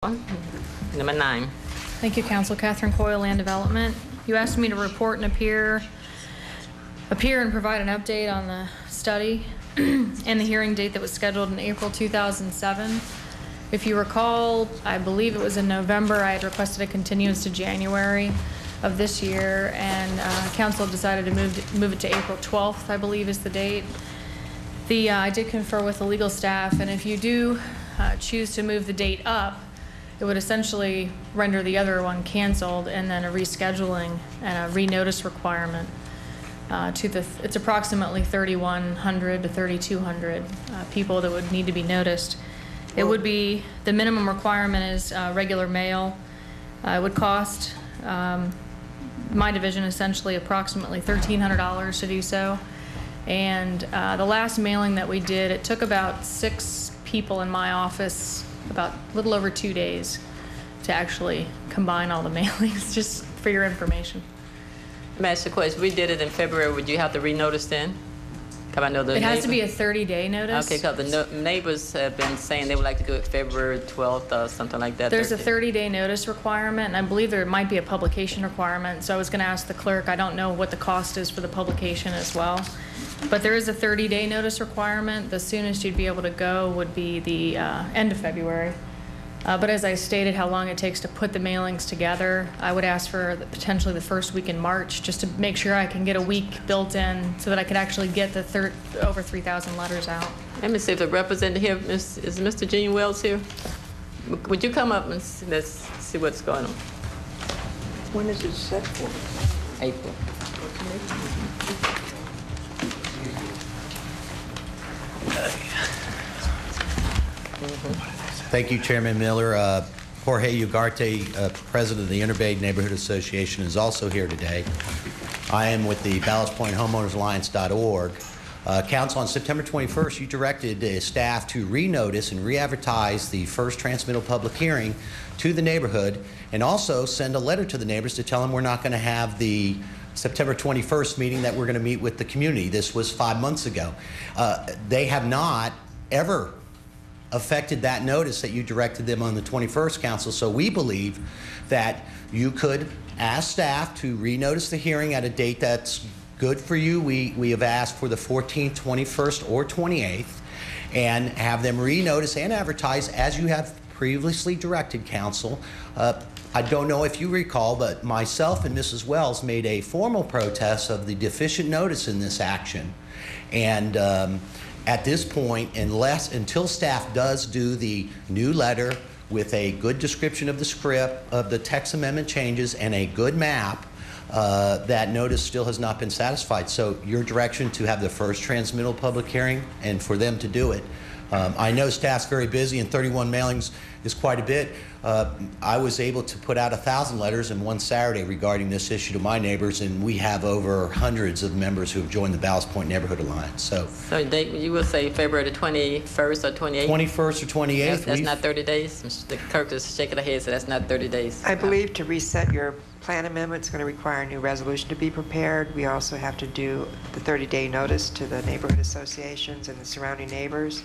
Number 9. Thank you, Council. Catherine Coyle, Land Development. You asked me to report and appear and provide an update on the study and the hearing date that was scheduled in April 2007. If you recall, I believe it was in November, I had requested a continuance to January of this year, and Council decided to move it to April 12th, I believe is the date. I did confer with the legal staff, and if you do choose to move the date up, it would essentially render the other one canceled, and then a rescheduling and a renotice requirement it's approximately 3,100 to 3,200 people that would need to be noticed. It would be, the minimum requirement is regular mail. It would cost my division essentially approximately $1,300 to do so. And the last mailing that we did, it took about 6 people in my office about a little over 2 days to actually combine all the mailings, just for your information. Let me ask you a question. We did it in February. Would you have to renotice then? Because I know the It has to be a 30-day notice. Okay, because the neighbors have been saying they would like to do it February 12th or something like that. There's a 30-day notice requirement, and I believe there might be a publication requirement. So I was going to ask the clerk. I don't know what the cost is for the publication as well. But there is a 30-day notice requirement. The soonest you'd be able to go would be the end of February. But as I stated, how long it takes to put the mailings together, I would ask for potentially the first week in March, just to make sure I can get a week built in so that I could actually get the over 3,000 letters out. Let me see if the representative here, is Mr. Gene Wells here? Would you come up and let's see what's going on? When is it set for? April. Thank you, Chairman Miller. Jorge Ugarte, President of the Interbay Neighborhood Association, is also here today. I am with the Ballast Point Homeowners Alliance.org. Council, on September 21st, you directed staff to renotice and re-advertise the first transmittal public hearing to the neighborhood, and also send a letter to the neighbors to tell them we're not going to have the September 21st meeting, that we're going to meet with the community. This was 5 months ago. They have not ever affected that notice that you directed them on the 21st, Council. So we believe that you could ask staff to renotice the hearing at a date that's good for you. We have asked for the 14th, 21st, or 28th, and have them renotice and advertise as you have previously directed, Council. I don't know if you recall, but myself and Mrs. Wells made a formal protest of the deficient notice in this action. And at this point, until staff does do the new letter with a good description of the script, of the text amendment changes, and a good map, that notice still has not been satisfied. So your direction to have the first transmittal public hearing and for them to do it. I know staff's very busy, and 31 mailings is quite a bit. I was able to put out 1,000 letters in one Saturday regarding this issue to my neighbors, and we have over hundreds of members who have joined the Ballast Point Neighborhood Alliance. So You will say February the 21st or 28th? 21st or 28th. That's not 30 days? The clerk is shaking her head, so that's not 30 days. I believe to reset your plan amendment is going to require a new resolution to be prepared. We also have to do the 30-day notice to the neighborhood associations and the surrounding neighbors.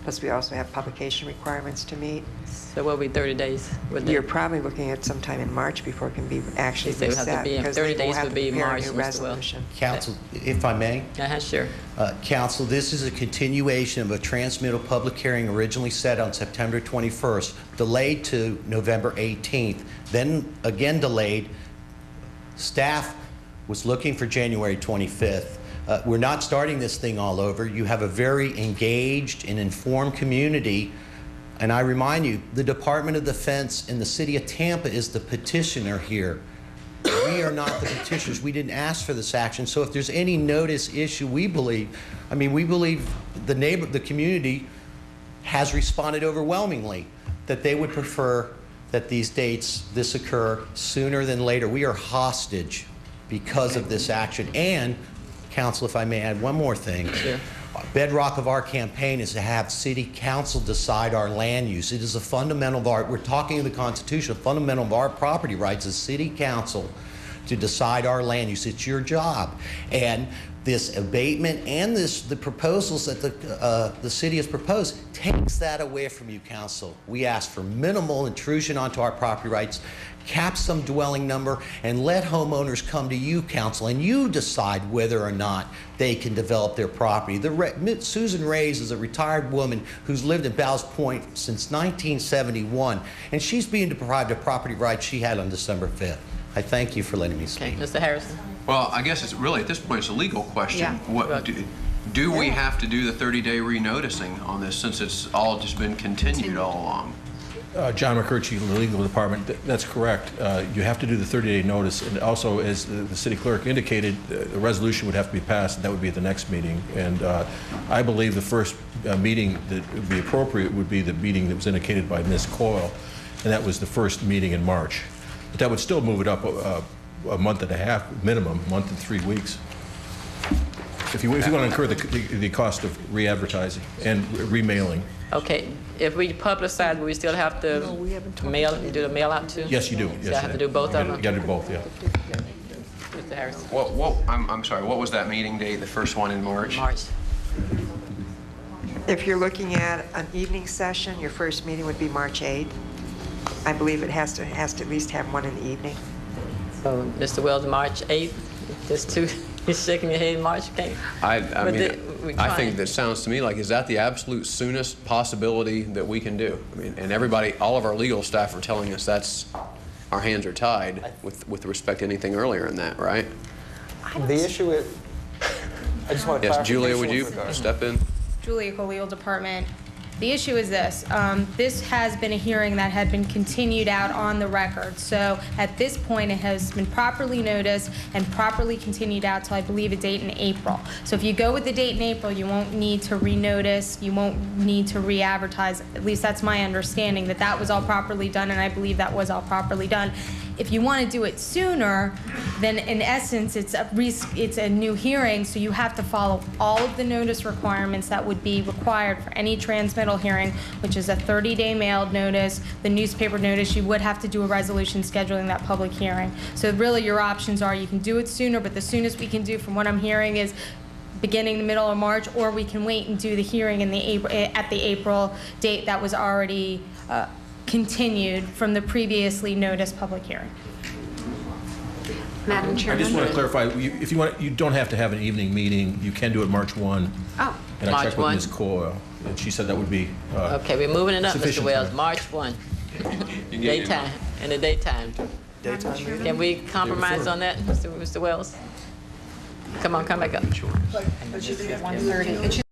Plus, we also have publication requirements to meet. So what will be 30 days? You're probably looking at sometime in March before it can be actually So it would have to reset, be in because 30 they will days have would to be prepare March, a new Mr. Wells. resolution. Council, if I may. Sure. Council, this is a continuation of a transmittal public hearing originally set on September 21st, delayed to November 18th, then again delayed. Staff was looking for January 25th. We're not starting this thing all over. You have a very engaged and informed community. And I remind you, the Department of Defense in the city of Tampa is the petitioner here. We are not the petitioners. We didn't ask for this action. So if there's any notice issue, we believe the community has responded overwhelmingly that they would prefer that this occur sooner than later. We are hostage because of this action. And Council, if I may add one more thing. Sure. Bedrock of our campaign is to have City Council decide our land use. It is a fundamental of our, we're talking of the Constitution, a fundamental of our property rights is City Council to decide our land use. It's your job. And this abatement and the proposals that the city has proposed takes that away from you, council. We ask for minimal intrusion onto our property rights, cap some dwelling number, and let homeowners come to you, council, and you decide whether or not they can develop their property. Susan Reyes is a retired woman who's lived in Ballast Point since 1971, and she's being deprived of property rights she had on December 5th. I thank you for letting me speak. Okay, Mr. Harrison. Well, I guess it's really, at this point, it's a legal question. Yeah. What do we have to do the 30-day renoticing on this, since it's all just been continued all along? John McCurchie, the legal department, that's correct. You have to do the 30-day notice, and also, as the city clerk indicated, the resolution would have to be passed, and that would be at the next meeting. And I believe the first meeting that would be appropriate would be the meeting that was indicated by Ms. Coyle, and that was the first meeting in March. But that would still move it up a month and a half, minimum, month and 3 weeks. If you want to incur the cost of re-advertising and remailing. Okay, if we publicize, will we still have to do the mail out too? Yes, you do. So Yes, I have to do both of them? You got to do both, yeah. Mr. Harrison. I'm sorry, what was that meeting date, the first one in March? March. If you're looking at an evening session, your first meeting would be March 8th. I believe it has to at least have one in the evening. So, Mr. Wells, March 8th, just two, you're shaking your head, March, okay? I But mean, I think that sounds to me like, is that the absolute soonest possibility that we can do? I mean, and everybody, all of our legal staff are telling us our hands are tied with respect to anything earlier in that, right? The issue is, I just want to Yes, Julia, would you step in? Julia, Coyle Department. The issue is this. This has been a hearing that had been continued out on the record. So at this point, it has been properly noticed and properly continued out till I believe a date in April. So if you go with the date in April, you won't need to renotice, you won't need to re-advertise. At least that's my understanding, that that was all properly done, and I believe that was all properly done. If you want to do it sooner, then in essence, it's a new hearing, so you have to follow all of the notice requirements that would be required for any transmittal hearing, which is a 30-day mailed notice, the newspaper notice. You would have to do a resolution scheduling that public hearing. So really, your options are you can do it sooner, but the soonest we can do, from what I'm hearing, is beginning the middle of March, or we can wait and do the hearing in at the April date that was already continued from the previously noticed public hearing. Madam I Chairman. just want to clarify, if you want, you don't have to have an evening meeting. You can do it March 1. Oh, And I March checked with 1. Ms. Coyle, and she said that would be Okay, we're moving it up, Mr. sufficient Wells, time. March 1. Daytime, in the daytime. Can we compromise on that, Mr. Wells? Come on, come back up. it should be at 1:30.